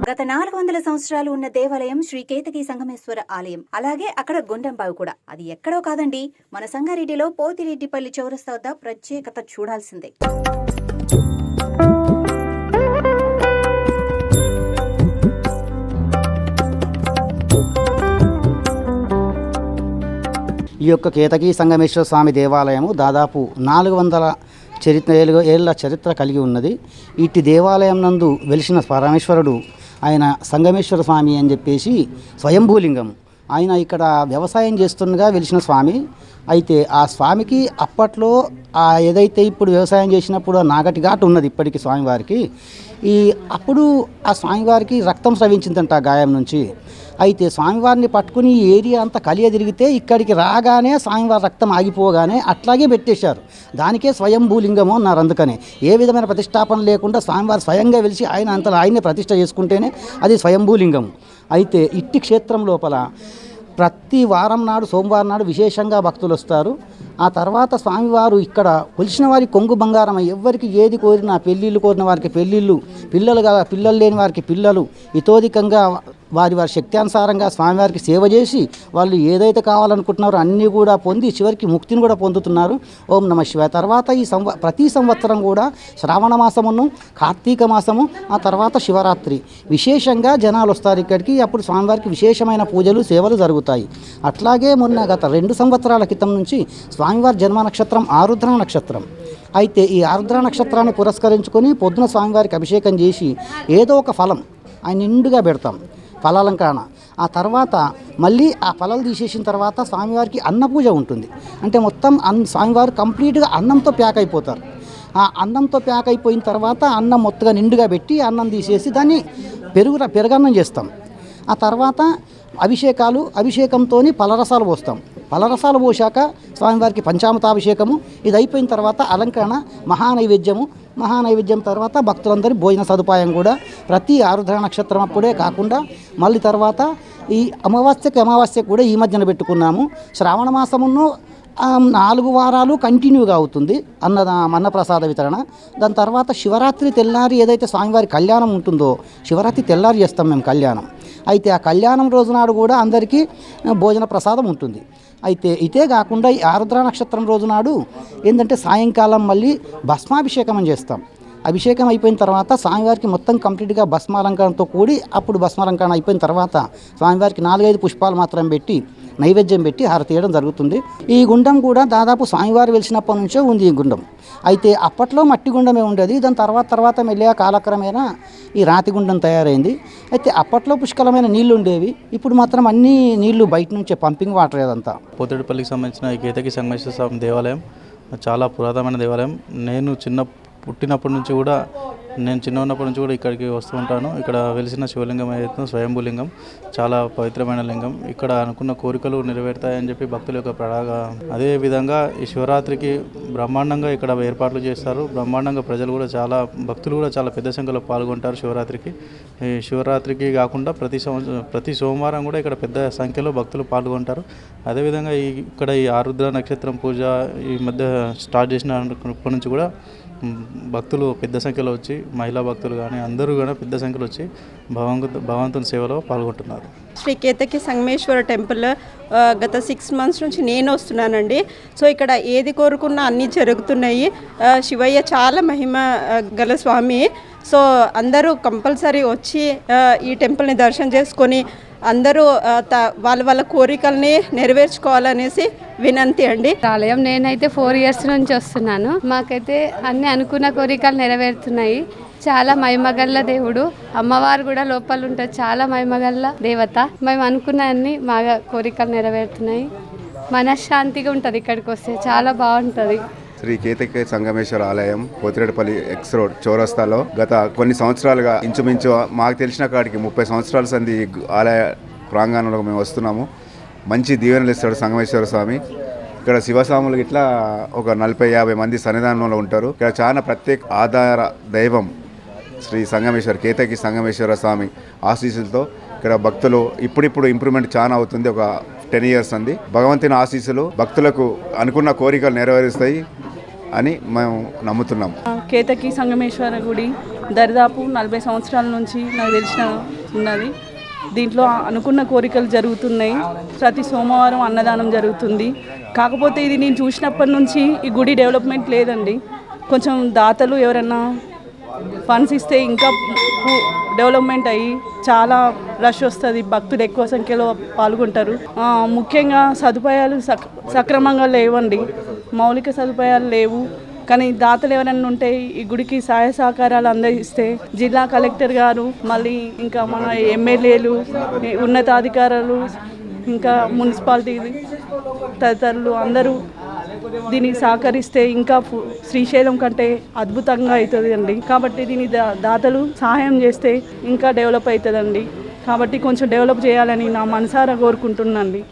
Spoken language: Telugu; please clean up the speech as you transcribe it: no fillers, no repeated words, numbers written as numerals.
గత 400 సంవత్సరాలు ఉన్న దేవాలయం శ్రీ కేతకి సంగమేశ్వర ఆలయం. అలాగే అక్కడ గుండంబావి కూడా. అది ఎక్కడో కాదండి, మన సంగారెడ్డిలో పోతిరెడ్డిపల్లి చౌరస్తా వద్ద. ప్రత్యేకత చూడాల్సిందే. ఈ యొక్క కేతకి సంగమేశ్వర స్వామి దేవాలయము దాదాపు 400 ఏళ్ల చరిత్ర కలిగి ఉన్నది. ఇట్టి దేవాలయం నందు వెలిసిన పరమేశ్వరుడు ఆయన సంగమేశ్వర స్వామి అని చెప్పేసి స్వయంభూలింగం. ఆయన ఇక్కడ వ్యవసాయం చేస్తుండగా వెలిసిన స్వామి. అయితే ఆ స్వామికి అప్పట్లో ఏదైతే ఇప్పుడు వ్యవసాయం చేసినప్పుడు నాగటి ఘాటు ఉన్నది ఇప్పటికీ స్వామివారికి. అప్పుడు ఆ స్వామివారికి రక్తం స్రవించిందంట గాయం నుంచి. అయితే స్వామివారిని పట్టుకుని ఈ ఏరియా అంతా కలియ తిరిగితే ఇక్కడికి రాగానే స్వామివారి రక్తం ఆగిపోగానే అట్లాగే పెట్టేశారు. దానికే స్వయంభూలింగము అన్నారు. అందుకనే ఏ విధమైన ప్రతిష్టాపన లేకుండా స్వామివారు స్వయంగా వెలిసి ఆయనే ప్రతిష్ట చేసుకుంటేనే అది స్వయంభూలింగం. అయితే ఇట్టి క్షేత్రం లోపల ప్రతి వారం నాడు సోమవారం నాడు విశేషంగా భక్తులు వస్తారు. ఆ తర్వాత స్వామివారు ఇక్కడ కొలిచిన వారికి కొంగు బంగారం, ఎవరికి ఏది కోరినా, పెళ్ళిళ్ళు కోరిన వారికి పెళ్ళిళ్ళు, పిల్లలు లేని వారికి పిల్లలు, ఇతోధికంగా వారి శక్త్యానుసారంగా స్వామివారికి సేవ చేసి వాళ్ళు ఏదైతే కావాలనుకుంటున్నారో అన్నీ కూడా పొంది చివరికి ముక్తిని కూడా పొందుతున్నారు. ఓం నమ శివాయ. తర్వాత ప్రతి సంవత్సరం కూడా శ్రావణ మాసమును, కార్తీక మాసము, ఆ తర్వాత శివరాత్రి విశేషంగా జనాలు వస్తారు ఇక్కడికి. అప్పుడు స్వామివారికి విశేషమైన పూజలు సేవలు జరుగుతాయి. అట్లాగే మొన్న గత 2 సంవత్సరాల క్రితం నుంచి స్వామివారి జన్మ నక్షత్రం ఆరుద్ర నక్షత్రం. అయితే ఈ ఆరుద్ర నక్షత్రాన్ని పురస్కరించుకొని పొద్దున స్వామివారికి అభిషేకం చేసి ఏదో ఒక ఫలం ఆయన నిండుగా పెడతాం, ఫలాలంకరణ. ఆ తర్వాత మళ్ళీ ఆ ఫలాలు తీసేసిన తర్వాత స్వామివారికి అన్న పూజ ఉంటుంది. అంటే మొత్తం స్వామివారు కంప్లీట్గా అన్నంతో ప్యాక్ అయిపోతారు. ఆ అన్నంతో ప్యాక్ అయిపోయిన తర్వాత అన్నం మొత్తగా నిండుగా పెట్టి అన్నం తీసేసి దాన్ని పెరుగన్నం చేస్తాం. ఆ తర్వాత అభిషేకంతో పలరసాలు పోస్తాం. పలరసాలు పోసాక స్వామివారికి పంచామృతాభిషేకము. ఇది అయిపోయిన తర్వాత అలంకరణ, మహానైవేద్యం తర్వాత భక్తులందరి భోజన సదుపాయం కూడా ప్రతి ఆరుద్ర నక్షత్రం అప్పుడే కాకుండా మళ్ళీ తర్వాత ఈ అమావాస్యకు కూడా ఈ మధ్యన పెట్టుకున్నాము. శ్రావణ మాసమును 4 వారాలు కంటిన్యూగా అవుతుంది అన్నప్రసాద వితరణ. దాని తర్వాత శివరాత్రి తెల్లారి ఏదైతే స్వామివారి కళ్యాణం ఉంటుందో శివరాత్రి తెల్లారి చేస్తాం మేము కళ్యాణం. అయితే ఆ కళ్యాణం రోజునాడు కూడా అందరికీ భోజన ప్రసాదం ఉంటుంది. అయితే ఇదే కాకుండా ఈ ఆరుద్ర నక్షత్రం రోజునాడు ఏంటంటే సాయంకాలం మళ్ళీ భస్మాభిషేకం చేస్తాం. అభిషేకం అయిపోయిన తర్వాత స్వామివారికి మొత్తం కంప్లీట్గా భస్మాలంకరణతో కూడి అప్పుడు భస్మాలంకరణ అయిపోయిన తర్వాత స్వామివారికి 4-5 పుష్పాలు మాత్రం పెట్టి నైవేద్యం పెట్టి హారతి ఇవ్వడం జరుగుతుంది. ఈ గుండం కూడా దాదాపు స్వామివారు వెలిసినప్పటి నుంచే ఉంది ఈ గుండం. అయితే అప్పట్లో మట్టి గుండమే ఉండేది. దాని తర్వాత మెల్లగా కాలక్రమేణా ఈ రాతి గుండం తయారైంది. అయితే అప్పట్లో పుష్కలమైన నీళ్లు ఉండేవి. ఇప్పుడు మాత్రం అన్ని నీళ్లు బయట నుంచే పంపింగ్ వాటర్ ఏదంతా. పోతిరెడ్డిపల్లికి సంబంధించిన ఈ కేతకి సంగమేశ్వర స్వామి దేవాలయం చాలా పురాతనమైన దేవాలయం. నేను పుట్టినప్పటి నుంచి కూడా ఇక్కడికి వస్తూ ఉంటాను. ఇక్కడ వెలిసిన శివలింగం ఏదైతే స్వయంభూలింగం చాలా పవిత్రమైన లింగం. ఇక్కడ అనుకున్న కోరికలు నెరవేరుతాయని చెప్పి భక్తుల యొక్క ప్రడాగ. అదేవిధంగా ఈ శివరాత్రికి బ్రహ్మాండంగా ఇక్కడ ఏర్పాట్లు చేస్తారు. బ్రహ్మాండంగా భక్తులు కూడా చాలా పెద్ద సంఖ్యలో పాల్గొంటారు శివరాత్రికి. ఈ శివరాత్రికి కాకుండా ప్రతి సోమవారం కూడా ఇక్కడ పెద్ద సంఖ్యలో భక్తులు పాల్గొంటారు. అదేవిధంగా ఇక్కడ ఈ ఆరుద్ర నక్షత్రం పూజ ఈ మధ్య స్టార్ట్ చేసినప్పటి నుంచి కూడా భక్తులు పెద్ద సంఖ్యలో వచ్చి, మహిళా భక్తులు కానీ అందరూ కూడా పెద్ద సంఖ్యలో వచ్చి భగవంతుని సేవలో పాల్గొంటున్నారు. శ్రీ కేతకి సంగమేశ్వర టెంపుల్ గత 6 మంత్స్ నుంచి నేను వస్తున్నానండి. సో ఇక్కడ ఏది కోరుకున్నా అన్నీ జరుగుతున్నాయి. శివయ్య చాలా మహిమ గల స్వామి. సో అందరూ కంపల్సరీ వచ్చి ఈ టెంపుల్ని దర్శనం చేసుకొని అందరూ వాళ్ళ కోరికల్ని నెరవేర్చుకోవాలనేసి వినంతి అండి. ఆలయం నేనైతే 4 ఇయర్స్ నుంచి వస్తున్నాను. మాకైతే అన్ని అనుకున్న కోరికలు నెరవేరుతున్నాయి. చాలా మహిమగల్ల దేవుడు, అమ్మవారు కూడా లోపల ఉంటుంది. చాలా మహిమగల్ల దేవత. మేము అనుకున్న అన్ని మా కోరికలు నెరవేరుతున్నాయి. మనశ్శాంతిగా ఉంటుంది ఇక్కడికి వస్తే, చాలా బాగుంటుంది. శ్రీ కేతకి సంగమేశ్వర ఆలయం పోతిరెడ్డిపల్లి ఎక్స్ రోడ్ చౌరస్తాలో గత కొన్ని సంవత్సరాలుగా ఇంచుమించు మాకు తెలిసిన కాడికి 30 సంవత్సరాల సంది ఆలయ ప్రాంగణంలో మేము వస్తున్నాము. మంచి దీవెనలు ఇస్తాడు సంగమేశ్వర స్వామి. ఇక్కడ శివస్వాములు ఇట్లా ఒక 40-50 మంది సన్నిధానంలో ఉంటారు. ఇక్కడ చాలా ప్రత్యేక ఆధార దైవం శ్రీ కేతకి సంగమేశ్వర స్వామి ఆశీస్సులతో ఇక్కడ భక్తులు ఇప్పుడిప్పుడు ఇంప్రూవ్మెంట్ చాలా అవుతుంది. ఒక 10 ఇయర్స్ అంది. భగవంతుని ఆశీస్సులు భక్తులకు అనుకున్న కోరికలు నెరవేరుస్తాయి అని మేము నమ్ముతున్నాం. కేతకి సంగమేశ్వర గుడి దాదాపు 40 సంవత్సరాల నుంచి నాకు తెలిసిన ఉన్నది. దీంట్లో అనుకున్న కోరికలు జరుగుతున్నాయి. ప్రతి సోమవారం అన్నదానం జరుగుతుంది. కాకపోతే ఇది నేను చూసినప్పటి నుంచి ఈ గుడి డెవలప్మెంట్ లేదండి. కొంచెం దాతలు ఎవరైనా ఫండ్స్ ఇస్తే ఇంకా డెవలప్మెంట్ అయ్యి చాలా రష్ వస్తుంది, భక్తులు ఎక్కువ సంఖ్యలో పాల్గొంటారు. ముఖ్యంగా సదుపాయాలు సక్రమంగా లేవండి, మౌలిక సదుపాయాలు లేవు. కానీ దాతలు ఎవరైనా ఉంటే ఈ గుడికి సహాయ సహకారాలు అందిస్తే జిల్లా కలెక్టర్ గారు, మళ్ళీ ఇంకా మన ఎమ్మెల్యేలు, ఉన్నతాధికారులు, ఇంకా మున్సిపాలిటీ తదితరులు అందరూ దీనికి సహకరిస్తే ఇంకా శ్రీశైలం కంటే అద్భుతంగా అవుతుంది అండి. కాబట్టి దీని దాతలు సహాయం చేస్తే ఇంకా డెవలప్ అవుతుందండి. కాబట్టి కొంచెం డెవలప్ చేయాలని నా మనసారా కోరుకుంటున్నానండి.